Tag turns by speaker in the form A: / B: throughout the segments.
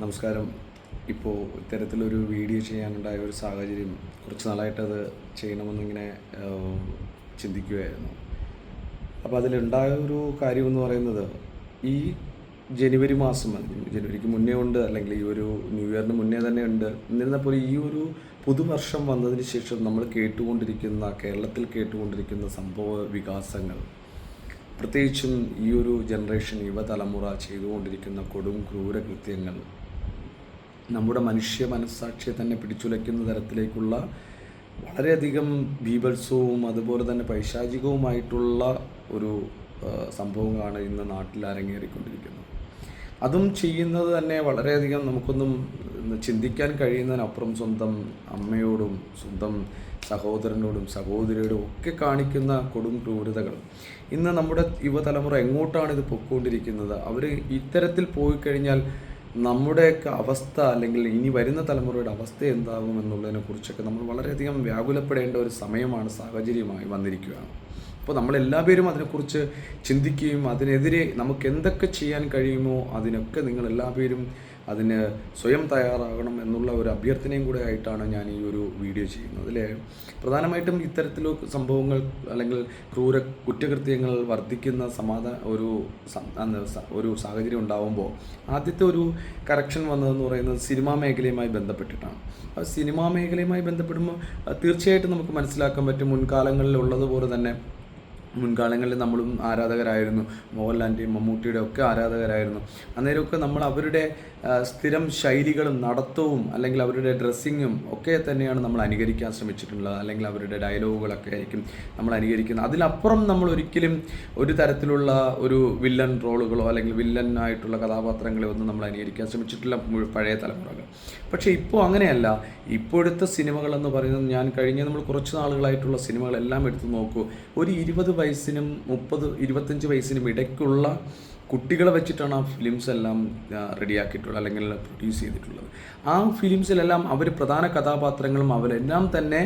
A: നമസ്കാരം. ഇപ്പോൾ ഇത്തരത്തിലൊരു വീഡിയോ ചെയ്യാനുണ്ടായ ഒരു സാഹചര്യം കുറച്ച് നാളായിട്ടത് ചെയ്യണമെന്നിങ്ങനെ ചിന്തിക്കുകയായിരുന്നു. അപ്പോൾ അതിലുണ്ടായ ഒരു കാര്യമെന്ന് പറയുന്നത്, ഈ ജനുവരി മാസം, ജനുവരിക്ക് മുന്നേ ഉണ്ട്, അല്ലെങ്കിൽ ഈ ഒരു ന്യൂ ഇയറിന് മുന്നേ തന്നെ ഉണ്ട്. എന്നിരുന്നപ്പോൾ ഈ ഒരു പുതുവർഷം വന്നതിന് ശേഷം നമ്മൾ കേരളത്തിൽ കേട്ടുകൊണ്ടിരിക്കുന്ന സംഭവ വികാസങ്ങൾ, പ്രത്യേകിച്ചും ഈ ഒരു ജനറേഷൻ യുവതലമുറ ചെയ്തുകൊണ്ടിരിക്കുന്ന കൊടും ക്രൂരകൃത്യങ്ങൾ, നമ്മുടെ മനുഷ്യ മനസ്സാക്ഷിയെ തന്നെ പിടിച്ചുലയ്ക്കുന്ന തരത്തിലേക്കുള്ള വളരെയധികം ബീഭത്സവും അതുപോലെ തന്നെ പൈശാചികവുമായിട്ടുള്ള ഒരു സംഭവങ്ങളാണ് ഇന്ന് നാട്ടിൽ അരങ്ങേറിക്കൊണ്ടിരിക്കുന്നത്. അതും ചെയ്യുന്നത് തന്നെ വളരെയധികം നമുക്കൊന്നും ചിന്തിക്കാൻ കഴിയുന്നതിനപ്പുറം സ്വന്തം അമ്മയോടും സ്വന്തം സഹോദരനോടും സഹോദരിയോടും ഒക്കെ കാണിക്കുന്ന കൊടും ക്രൂരതകൾ. ഇന്ന് നമ്മുടെ യുവതലമുറ എങ്ങോട്ടാണ് ഇത് പൊയ്ക്കൊണ്ടിരിക്കുന്നത്? അവർ ഇത്തരത്തിൽ പോയി കഴിഞ്ഞാൽ നമ്മുടെയൊക്കെ അവസ്ഥ, അല്ലെങ്കിൽ ഇനി വരുന്ന തലമുറയുടെ അവസ്ഥ എന്താകും എന്നുള്ളതിനെക്കുറിച്ചൊക്കെ നമ്മൾ വളരെയധികം വ്യാകുലപ്പെടേണ്ട ഒരു സമയമാണ്, സാഹചര്യമായി വന്നിരിക്കുകയാണ്. അപ്പോൾ നമ്മളെല്ലാവരും അതിനെക്കുറിച്ച് ചിന്തിക്കുകയും അതിനെതിരെ നമുക്ക് എന്തൊക്കെ ചെയ്യാൻ കഴിയുമോ അതിനൊക്കെ നിങ്ങളെല്ലാവരും അതിന് സ്വയം തയ്യാറാകണം എന്നുള്ള ഒരു അഭ്യർത്ഥനയും കൂടെ ആയിട്ടാണ് ഞാൻ ഈ ഒരു വീഡിയോ ചെയ്യുന്നത്. അതിൽ പ്രധാനമായിട്ടും ഇത്തരത്തിലുള്ള സംഭവങ്ങൾ അല്ലെങ്കിൽ കുറ്റകൃത്യങ്ങൾ വർദ്ധിക്കുന്ന ഒരു സാഹചര്യം ഉണ്ടാകുമ്പോൾ ആദ്യത്തെ ഒരു കറക്ഷൻ വന്നതെന്ന് പറയുന്നത് സിനിമാ മേഖലയുമായി ബന്ധപ്പെട്ടിട്ടാണ്. ആ സിനിമാ മേഖലയുമായി ബന്ധപ്പെടുമ്പോൾ തീർച്ചയായിട്ടും നമുക്ക് മനസ്സിലാക്കാൻ പറ്റും, മുൻകാലങ്ങളിൽ ഉള്ളതുപോലെ തന്നെ മുൻകാലങ്ങളിൽ നമ്മളും ആരാധകരായിരുന്നു, മോഹൻലാലിൻ്റെയും മമ്മൂട്ടിയുടെ ഒക്കെ ആരാധകരായിരുന്നു. അന്നേരമൊക്കെ നമ്മൾ അവരുടെ സ്ഥിരം ശൈലികളും നടത്തവും അല്ലെങ്കിൽ അവരുടെ ഡ്രസ്സിങ്ങും ഒക്കെ തന്നെയാണ് നമ്മൾ അനുകരിക്കാൻ ശ്രമിച്ചിട്ടുള്ളത്, അല്ലെങ്കിൽ അവരുടെ ഡയലോഗുകളൊക്കെ ആയിരിക്കും നമ്മൾ അനുകരിക്കുന്നത്. അതിലപ്പുറം നമ്മൾ ഒരിക്കലും ഒരു തരത്തിലുള്ള ഒരു വില്ലൻ റോളുകളോ അല്ലെങ്കിൽ വില്ലനായിട്ടുള്ള കഥാപാത്രങ്ങളെ ഒന്നും നമ്മൾ അനുകരിക്കാൻ ശ്രമിച്ചിട്ടില്ല പഴയ തലമുറകൾ. പക്ഷേ ഇപ്പോൾ അങ്ങനെയല്ല. ഇപ്പോഴത്തെ സിനിമകളെന്ന് പറയുന്നത്, ഞാൻ നമ്മൾ കുറച്ച് നാളുകളായിട്ടുള്ള സിനിമകളെല്ലാം എടുത്ത് നോക്കൂ, ഒരു 20 വയസ്സിനും 25 വയസ്സിനും ഇടയ്ക്കുള്ള കുട്ടികളെ വെച്ചിട്ടാണ് ആ ഫിലിംസ് എല്ലാം റെഡിയാക്കിയിട്ടുള്ളത് അല്ലെങ്കിൽ പ്രൊഡ്യൂസ് ചെയ്തിട്ടുള്ളത്. ആ ഫിലിംസിലെല്ലാം അവർ പ്രധാന കഥാപാത്രങ്ങളും അവരെല്ലാം തന്നെ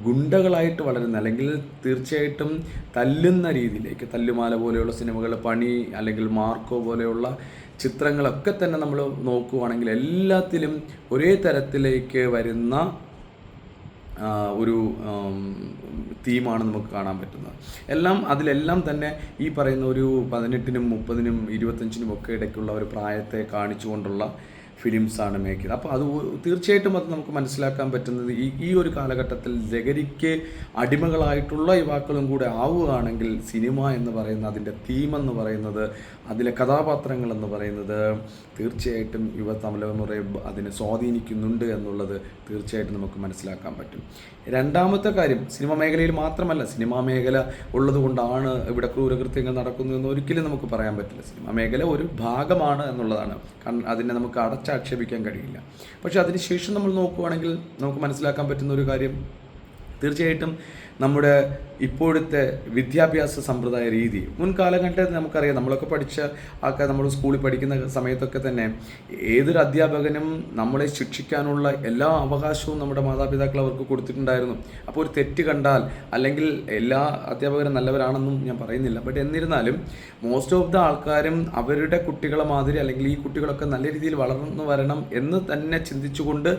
A: ഗുണ്ടകളായിട്ട് വളരുന്ന, അല്ലെങ്കിൽ തീർച്ചയായിട്ടും തല്ലുന്ന രീതിയിലേക്ക്, തല്ലുമാല പോലെയുള്ള സിനിമകൾ, പണി അല്ലെങ്കിൽ മാർക്കോ പോലെയുള്ള ചിത്രങ്ങളൊക്കെ തന്നെ നമ്മൾ നോക്കുകയാണെങ്കിൽ എല്ലാത്തിലും ഒരേ തരത്തിലേക്ക് വരുന്ന ഒരു തീമാണ് നമുക്ക് കാണാൻ പറ്റുന്നത്. അതിലെല്ലാം തന്നെ ഈ പറയുന്ന ഒരു 18-നും 30-നും 25-നും ഒക്കെ ഇടയ്ക്കുള്ള ഒരു പ്രായത്തെ കാണിച്ചുകൊണ്ടുള്ള ഫിലിംസാണ് മേക്ക് ചെയ്തത്. അപ്പോൾ അത് തീർച്ചയായിട്ടും അത് നമുക്ക് മനസ്സിലാക്കാൻ പറ്റുന്നത്, ഈ ഒരു കാലഘട്ടത്തിൽ ലഹരിക്ക് അടിമകളായിട്ടുള്ള യുവാക്കളും കൂടെ ആവുകയാണെങ്കിൽ സിനിമ എന്ന് പറയുന്ന അതിൻ്റെ തീമെന്ന് പറയുന്നത്, അതിലെ കഥാപാത്രങ്ങൾ എന്ന് പറയുന്നത് തീർച്ചയായിട്ടും യുവതലമുറയെ അതിനെ സ്വാധീനിക്കുന്നുണ്ട് എന്നുള്ളത് തീർച്ചയായിട്ടും നമുക്ക് മനസ്സിലാക്കാൻ പറ്റും. രണ്ടാമത്തെ കാര്യം, സിനിമാ മേഖലയിൽ മാത്രമല്ല, സിനിമാ മേഖല ഉള്ളത് കൊണ്ടാണ് ഇവിടെ ക്രൂരകൃത്യങ്ങൾ നടക്കുന്നതെന്ന് ഒരിക്കലും നമുക്ക് പറയാൻ പറ്റില്ല. സിനിമാ മേഖല ഒരു ഭാഗമാണ് എന്നുള്ളതാണ്, അതിനെ നമുക്ക് ആക്ഷേപിക്കാൻ കഴിയില്ല. പക്ഷെ അതിനുശേഷം നമ്മൾ നോക്കുകയാണെങ്കിൽ നമുക്ക് മനസ്സിലാക്കാൻ പറ്റുന്ന ഒരു കാര്യം, തീർച്ചയായിട്ടും നമ്മുടെ ഇപ്പോഴത്തെ വിദ്യാഭ്യാസ സമ്പ്രദായ രീതി, മുൻകാലഘട്ടത്തിൽ നമുക്കറിയാം, നമ്മളൊക്കെ പഠിച്ച ആൾക്കാർ, നമ്മൾ സ്കൂളിൽ പഠിക്കുന്ന സമയത്തൊക്കെ തന്നെ ഏതൊരു അധ്യാപകനും നമ്മളെ ശിക്ഷിക്കാനുള്ള എല്ലാ അവകാശവും നമ്മുടെ മാതാപിതാക്കൾ അവർക്ക് കൊടുത്തിട്ടുണ്ടായിരുന്നു. അപ്പോൾ ഒരു തെറ്റ് കണ്ടാൽ, അല്ലെങ്കിൽ എല്ലാ അധ്യാപകരും നല്ലവരാണെന്നും ഞാൻ പറയുന്നില്ല, ബട്ട് എന്നിരുന്നാലും മോസ്റ്റ് ഓഫ് ദ ആൾക്കാരും അവരുടെ കുട്ടികളെ മാതിരി, അല്ലെങ്കിൽ ഈ കുട്ടികളൊക്കെ നല്ല രീതിയിൽ വളർന്നു വരണം എന്ന് തന്നെ ചിന്തിച്ചുകൊണ്ട്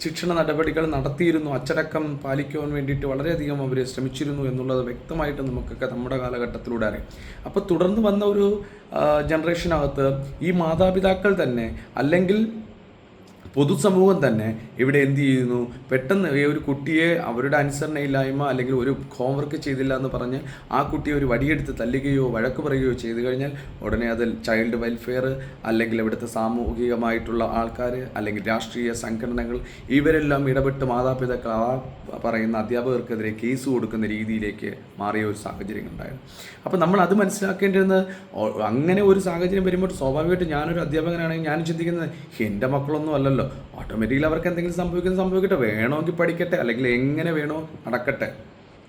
A: ശിക്ഷണ നടപടികൾ നടത്തിയിരുന്നു. അച്ചടക്കം പാലിക്കുവാൻ വേണ്ടിയിട്ട് വളരെയധികം അവർ ശ്രമിച്ചിരുന്നു എന്നുള്ളത് വ്യക്തമായിട്ട് നമുക്കൊക്കെ നമ്മുടെ കാലഘട്ടത്തിലൂടെ അറിയാം. അപ്പോൾ തുടർന്ന് വന്ന ഒരു ജനറേഷനകത്ത് ഈ മാതാപിതാക്കൾ തന്നെ, അല്ലെങ്കിൽ പൊതുസമൂഹം തന്നെ ഇവിടെ എന്ത് ചെയ്യുന്നു, പെട്ടെന്ന് ഒരു കുട്ടിയെ അവരുടെ അനുസരണയില്ലായ്മ അല്ലെങ്കിൽ ഒരു ഹോംവർക്ക് ചെയ്തില്ല എന്ന് പറഞ്ഞ് ആ കുട്ടിയെ ഒരു വടിയെടുത്ത് തല്ലുകയോ വഴക്ക് പറയുകയോ ചെയ്തു കഴിഞ്ഞാൽ ഉടനെ അതിൽ ചൈൽഡ് വെൽഫെയർ, അല്ലെങ്കിൽ ഇവിടുത്തെ സാമൂഹികമായിട്ടുള്ള ആൾക്കാർ, അല്ലെങ്കിൽ രാഷ്ട്രീയ സംഘടനകൾ, ഇവരെല്ലാം ഇടപെട്ട് മാതാപിതാക്കൾ പറയുന്ന അധ്യാപകർക്കെതിരെ കേസ് കൊടുക്കുന്ന രീതിയിലേക്ക് മാറിയ ഒരു സാഹചര്യം ഉണ്ടായിരുന്നു. അപ്പോൾ നമ്മൾ അത് മനസ്സിലാക്കേണ്ടിരുന്നത്, അങ്ങനെ ഒരു സാഹചര്യം വരുമ്പോൾ സ്വാഭാവികമായിട്ട് ഞാനൊരു അധ്യാപകനാണെങ്കിൽ ഞാൻ ചിന്തിക്കുന്നത്, എൻ്റെ മക്കളൊന്നും അല്ലല്ലോ, ഓട്ടോമാറ്റിക്കലി അവർക്ക് എന്തെങ്കിലും സംഭവിക്കട്ടെ, വേണമെങ്കിൽ പഠിക്കട്ടെ, അല്ലെങ്കിൽ എങ്ങനെ വേണോ നടക്കട്ടെ.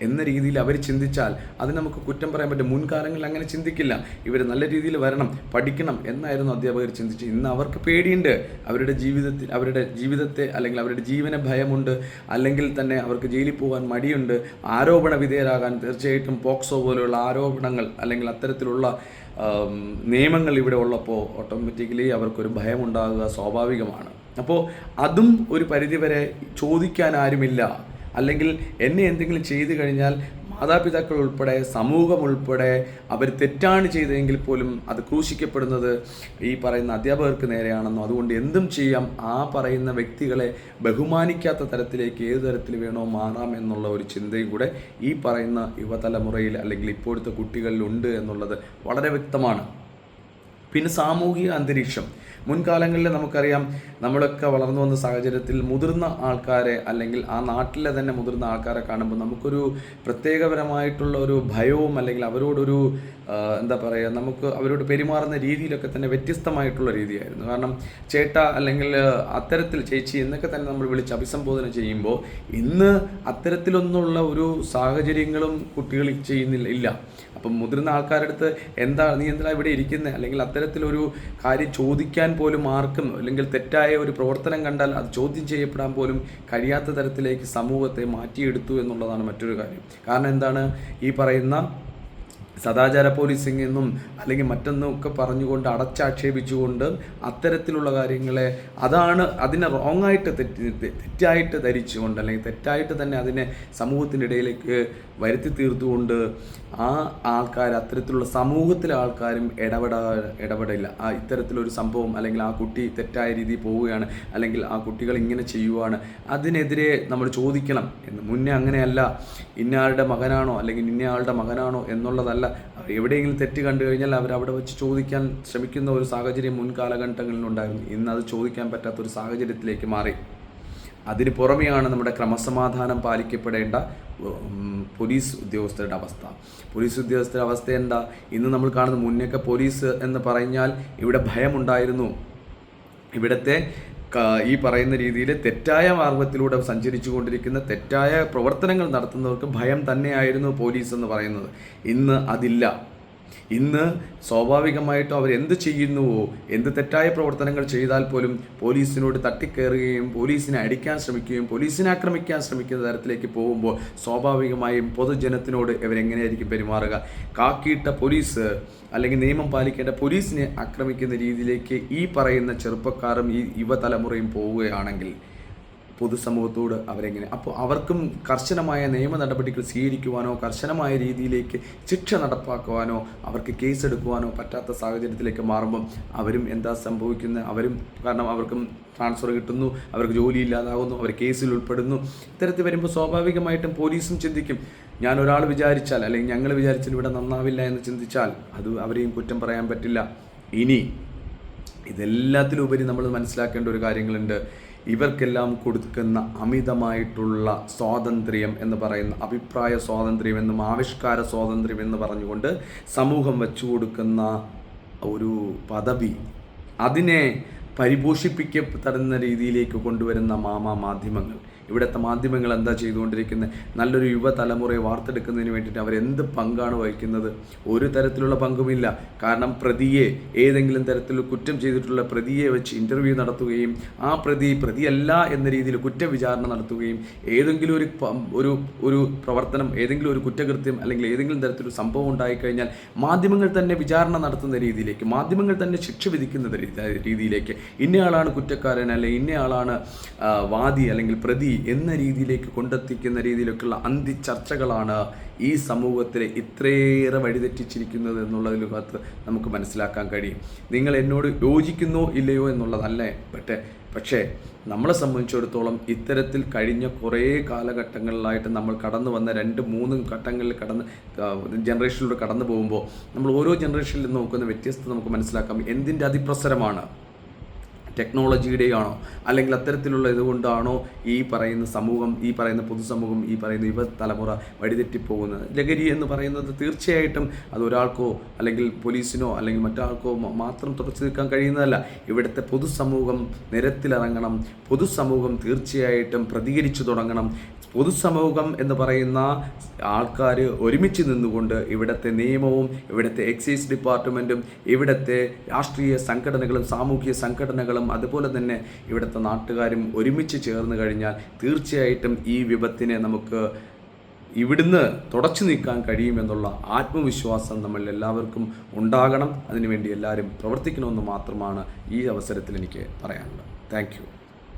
A: എന്ന രീതിയിൽ അവർ ചിന്തിച്ചാൽ അത് നമുക്ക് കുറ്റം പറയാൻ പറ്റും. മുൻകാലങ്ങളിൽ അങ്ങനെ ചിന്തിക്കില്ല. ഇവർ നല്ല രീതിയിൽ വരണം, പഠിക്കണം എന്നായിരുന്നു അധ്യാപകർ ചിന്തിച്ച്. ഇന്ന് അവർക്ക് പേടിയുണ്ട്. അവരുടെ ജീവിതത്തെ അല്ലെങ്കിൽ അവരുടെ ജീവന ഭയമുണ്ട്. അല്ലെങ്കിൽ തന്നെ അവർക്ക് ജയിലിൽ പോകാൻ മടിയുണ്ട്. ആരോപണ വിധേയരാകാൻ തീർച്ചയായിട്ടും പോക്സോ പോലെയുള്ള ആരോപണങ്ങൾ അല്ലെങ്കിൽ അത്തരത്തിലുള്ള നിയമങ്ങൾ ഇവിടെ ഉള്ളപ്പോൾ ഓട്ടോമാറ്റിക്കലി അവർക്കൊരു ഭയമുണ്ടാകുക സ്വാഭാവികമാണ്. അപ്പോൾ അതും ഒരു പരിധിവരെ ചോദിക്കാൻ ആരുമില്ല. അല്ലെങ്കിൽ എന്നെ എന്തെങ്കിലും ചെയ്തു കഴിഞ്ഞാൽ മാതാപിതാക്കൾ ഉൾപ്പെടെ സമൂഹം ഉൾപ്പെടെ അവർ തെറ്റാണ് ചെയ്തതെങ്കിൽ പോലും അത് ക്രൂശിക്കപ്പെടുന്നത് ഈ പറയുന്ന അധ്യാപകർക്ക് നേരെയാണെന്നോ, അതുകൊണ്ട് എന്തും ചെയ്യാം, ആ പറയുന്ന വ്യക്തികളെ ബഹുമാനിക്കാത്ത തരത്തിലേക്ക് ഏത് തരത്തിൽ വേണോ മാറാം എന്നുള്ള ഒരു ചിന്തയും കൂടെ ഈ പറയുന്ന യുവതലമുറയിൽ അല്ലെങ്കിൽ ഇപ്പോഴത്തെ കുട്ടികളിലുണ്ട് എന്നുള്ളത് വളരെ വ്യക്തമാണ്. പിന്നെ സാമൂഹിക അന്തരീക്ഷം. മുൻകാലങ്ങളിൽ നമുക്കറിയാം, നമ്മളൊക്കെ വളർന്നു വന്ന സാഹചര്യത്തിൽ മുതിർന്ന ആൾക്കാരെ അല്ലെങ്കിൽ ആ നാട്ടിലെ തന്നെ മുതിർന്ന ആൾക്കാരെ കാണുമ്പോൾ നമുക്കൊരു പ്രത്യേകപരമായിട്ടുള്ള ഒരു ഭയവും അല്ലെങ്കിൽ അവരോടൊരു എന്താ പറയുക, നമുക്ക് അവരോട് പെരുമാറുന്ന രീതിയിലൊക്കെ തന്നെ വ്യത്യസ്തമായിട്ടുള്ള രീതിയായിരുന്നു. കാരണം ചേട്ട അല്ലെങ്കിൽ അത്തരത്തിൽ ചേച്ചി എന്നൊക്കെ തന്നെ നമ്മൾ വിളിച്ച് അഭിസംബോധന ചെയ്യുമ്പോൾ ഇന്ന് അത്തരത്തിലൊന്നുള്ള ഒരു സാഹചര്യങ്ങളും കുട്ടികൾ ഇല്ല. അപ്പം മുതിർന്ന ആൾക്കാരുടെ അടുത്ത് നീ എന്താ ഇവിടെ ഇരിക്കുന്നത് അല്ലെങ്കിൽ അത്തരത്തിലൊരു കാര്യം ചോദിക്കാൻ പോലും ആർക്കും, അല്ലെങ്കിൽ തെറ്റായ ഒരു പ്രവർത്തനം കണ്ടാൽ അത് ചോദ്യം ചെയ്യപ്പെടാൻ പോലും കഴിയാത്ത തരത്തിലേക്ക് സമൂഹത്തെ മാറ്റിയെടുത്തു എന്നുള്ളതാണ് മറ്റൊരു കാര്യം. കാരണം എന്താണ്, ഈ പറയുന്ന സദാചാര പോലീസിംഗ് എന്നും അല്ലെങ്കിൽ മറ്റൊന്നും ഒക്കെ പറഞ്ഞുകൊണ്ട് അടച്ചാക്ഷേപിച്ചുകൊണ്ട് അത്തരത്തിലുള്ള കാര്യങ്ങളെ അതിനെ റോങ്ങായിട്ട് തെറ്റായിട്ട് ധരിച്ചുകൊണ്ട് അല്ലെങ്കിൽ തെറ്റായിട്ട് തന്നെ അതിനെ സമൂഹത്തിൻ്റെ ഇടയിലേക്ക് വരുത്തി തീർത്തുകൊണ്ട് ആ ആൾക്കാർ, അത്തരത്തിലുള്ള സമൂഹത്തിലെ ആൾക്കാരും ഇടപെടില്ല. ഇത്തരത്തിലൊരു സംഭവം അല്ലെങ്കിൽ ആ കുട്ടി തെറ്റായ രീതിയിൽ പോവുകയാണ് അല്ലെങ്കിൽ ആ കുട്ടികൾ ഇങ്ങനെ ചെയ്യുവാണ്, അതിനെതിരെ നമ്മൾ ചോദിക്കണം എന്ന്. മുന്നേ അങ്ങനെയല്ല, ഇന്നയാളുടെ മകനാണോ അല്ലെങ്കിൽ ഇന്നയാളുടെ മകനാണോ എന്നുള്ളതല്ല. എവിടെയെങ്കിലും തെറ്റ് കണ്ടു കഴിഞ്ഞാൽ അവരവിടെ വെച്ച് ചോദിക്കാൻ ശ്രമിക്കുന്ന ഒരു സാഹചര്യം മുൻകാലഘട്ടങ്ങളിലുണ്ടായിരുന്നു. ഇന്ന് അത് ചോദിക്കാൻ പറ്റാത്തൊരു സാഹചര്യത്തിലേക്ക് മാറി. അതിന് പുറമെയാണ് നമ്മുടെ ക്രമസമാധാനം പാലിക്കപ്പെടേണ്ട പോലീസ് ഉദ്യോഗസ്ഥരുടെ അവസ്ഥ. പോലീസ് ഉദ്യോഗസ്ഥരുടെ അവസ്ഥ എന്താ? ഇന്ന് നമ്മൾ കാണുന്ന, മുന്നേക്കെ പോലീസ് എന്ന് പറഞ്ഞാൽ ഇവിടെ ഭയമുണ്ടായിരുന്നു. ഇവിടുത്തെ ഈ പറയുന്ന രീതിയിൽ തെറ്റായ മാർഗത്തിലൂടെ സഞ്ചരിച്ചു കൊണ്ടിരിക്കുന്ന തെറ്റായ പ്രവർത്തനങ്ങൾ നടത്തുന്നവർക്ക് ഭയം തന്നെയായിരുന്നു പോലീസ് എന്ന് പറയുന്നത്. ഇന്ന് അതില്ല. ഇന്ന് സ്വാഭാവികമായിട്ടും അവരെന്ത് ചെയ്യുന്നുവോ, എന്ത് തെറ്റായ പ്രവർത്തനങ്ങൾ ചെയ്താൽ പോലും പോലീസിനോട് തട്ടിക്കയറുകയും പോലീസിനെ അടിക്കാൻ ശ്രമിക്കുകയും പോലീസിനെ ആക്രമിക്കാൻ ശ്രമിക്കുന്ന തരത്തിലേക്ക് പോകുമ്പോൾ സ്വാഭാവികമായും പൊതുജനത്തിനോട് ഇവരെങ്ങനെയായിരിക്കും പെരുമാറുക? കാക്കിയിട്ട പോലീസ് അല്ലെങ്കിൽ നിയമം പാലിക്കേണ്ട പോലീസിനെ ആക്രമിക്കുന്ന രീതിയിലേക്ക് ഈ പറയുന്ന ചെറുപ്പക്കാരും ഈ യുവതലമുറയും പോവുകയാണെങ്കിൽ പൊതുസമൂഹത്തോട് അവരെങ്ങനെ? അപ്പോൾ അവർക്കും കർശനമായ നിയമ നടപടികൾ സ്വീകരിക്കുവാനോ കർശനമായ രീതിയിലേക്ക് ശിക്ഷ നടപ്പാക്കുവാനോ അവർക്ക് കേസെടുക്കുവാനോ പറ്റാത്ത സാഹചര്യത്തിലേക്ക് മാറുമ്പം അവരും എന്താ സംഭവിക്കുന്നത്? കാരണം അവർക്കും ട്രാൻസ്ഫർ കിട്ടുന്നു, അവർക്ക് ജോലി ഇല്ലാതാകുന്നു, അവർ കേസിൽ ഉൾപ്പെടുന്നു. ഇത്തരത്തിൽ വരുമ്പോൾ സ്വാഭാവികമായിട്ടും പോലീസും ചിന്തിക്കും, ഞാൻ ഒരാൾ വിചാരിച്ചാൽ അല്ലെങ്കിൽ ഞങ്ങൾ വിചാരിച്ചാൽ ഇവിടെ നന്നാവില്ല എന്ന് ചിന്തിച്ചാൽ അത് അവരെയും കുറ്റം പറയാൻ പറ്റില്ല. ഇനി ഇതെല്ലാത്തിലുപരി നമ്മൾ മനസ്സിലാക്കേണ്ട ഒരു കാര്യങ്ങളുണ്ട്. ഇവർക്കെല്ലാം കൊടുക്കുന്ന അമിതമായിട്ടുള്ള സ്വാതന്ത്ര്യം എന്ന് പറയുന്ന, അഭിപ്രായ സ്വാതന്ത്ര്യം എന്നും ആവിഷ്കാര സ്വാതന്ത്ര്യം എന്ന് പറഞ്ഞുകൊണ്ട് സമൂഹം വെച്ചു കൊടുക്കുന്ന ഒരു പദവി, അതിനെ പരിപോഷിപ്പിക്കപ്പെടുന്ന രീതിയിലേക്ക് കൊണ്ടുവരുന്ന മാധ്യമങ്ങൾ. ഇവിടുത്തെ മാധ്യമങ്ങൾ എന്താ ചെയ്തുകൊണ്ടിരിക്കുന്നത്? നല്ലൊരു യുവതലമുറയെ വാർത്തെടുക്കുന്നതിന് വേണ്ടിയിട്ട് അവരെന്ത് പങ്കാണ് വഹിക്കുന്നത്? ഒരു തരത്തിലുള്ള പങ്കുമില്ല. കാരണം പ്രതിയെ, ഏതെങ്കിലും തരത്തിൽ കുറ്റം ചെയ്തിട്ടുള്ള പ്രതിയെ വെച്ച് ഇൻ്റർവ്യൂ നടത്തുകയും ആ പ്രതിയല്ല എന്ന രീതിയിൽ കുറ്റവിചാരണ നടത്തുകയും ഏതെങ്കിലും ഒരു പ്രവർത്തനം, ഏതെങ്കിലും ഒരു കുറ്റകൃത്യം അല്ലെങ്കിൽ ഏതെങ്കിലും തരത്തിലൊരു സംഭവം ഉണ്ടായിക്കഴിഞ്ഞാൽ മാധ്യമങ്ങൾ തന്നെ വിചാരണ നടത്തുന്ന രീതിയിലേക്ക്, മാധ്യമങ്ങൾ തന്നെ ശിക്ഷ വിധിക്കുന്ന രീതിയിലേക്ക്, ഇന്നയാളാണ് കുറ്റക്കാരൻ അല്ലെങ്കിൽ ഇന്നയാളാണ് വാദി അല്ലെങ്കിൽ പ്രതി എന്ന രീതിയിലേക്ക് കൊണ്ടെത്തിക്കുന്ന രീതിയിലൊക്കെയുള്ള ചർച്ചകളാണ് ഈ സമൂഹത്തിലെ ഇത്രയേറെ വഴിതെറ്റിച്ചിരിക്കുന്നത് എന്നുള്ളതിനകത്ത് നമുക്ക് മനസ്സിലാക്കാൻ കഴിയും. നിങ്ങൾ എന്നോട് യോജിക്കുന്നോ ഇല്ലയോ എന്നുള്ളതല്ലേ, പക്ഷേ നമ്മളെ സംബന്ധിച്ചിടത്തോളം ഇത്തരത്തിൽ കഴിഞ്ഞ കുറേ കാലഘട്ടങ്ങളിലായിട്ട് നമ്മൾ കടന്നു വന്ന 2-3 ഘട്ടങ്ങളിൽ ജനറേഷനിലൂടെ കടന്നു പോകുമ്പോൾ നമ്മൾ ഓരോ ജനറേഷനിൽ നോക്കുന്ന വ്യത്യസ്തത നമുക്ക് മനസ്സിലാക്കാം. എന്തിൻ്റെ അതിപ്രസരമാണ്? ടെക്നോളജിയുടെയാണോ അല്ലെങ്കിൽ അത്തരത്തിലുള്ള ഇതുകൊണ്ടാണോ ഈ പറയുന്ന സമൂഹം, ഈ പറയുന്ന പൊതുസമൂഹം, ഈ പറയുന്ന യുവതലമുറ വഴിതെറ്റിപ്പോകുന്നത്? ലഹരി എന്ന് പറയുന്നത് തീർച്ചയായിട്ടും അത് ഒരാൾക്കോ അല്ലെങ്കിൽ പോലീസിനോ അല്ലെങ്കിൽ മറ്റാൾക്കോ മാത്രം തുടച്ചു നിൽക്കാൻ കഴിയുന്നതല്ല. ഇവിടുത്തെ പൊതുസമൂഹം നിരത്തിലിറങ്ങണം. പൊതുസമൂഹം തീർച്ചയായിട്ടും പ്രതികരിച്ചു തുടങ്ങണം. പൊതുസമൂഹം എന്ന് പറയുന്ന ആൾക്കാർ ഒരുമിച്ച് നിന്നുകൊണ്ട് ഇവിടുത്തെ നിയമവും ഇവിടുത്തെ എക്സൈസ് ഡിപ്പാർട്ട്മെൻറ്റും ഇവിടുത്തെ രാഷ്ട്രീയ സംഘടനകളും സാമൂഹിക സംഘടനകളും അതുപോലെ തന്നെ ഇവിടുത്തെ നാട്ടുകാരും ഒരുമിച്ച് ചേർന്ന് കഴിഞ്ഞാൽ തീർച്ചയായിട്ടും ഈ വിപത്തിനെ നമുക്ക് ഇവിടുന്ന് തുടച്ചു നീക്കാൻ കഴിയുമെന്നുള്ള ആത്മവിശ്വാസം നമ്മൾ എല്ലാവർക്കും ഉണ്ടാകണം. അതിനുവേണ്ടി എല്ലാവരും പ്രവർത്തിക്കണമെന്ന് മാത്രമാണ് ഈ അവസരത്തിൽ എനിക്ക് പറയാനുള്ളത്. Thank you.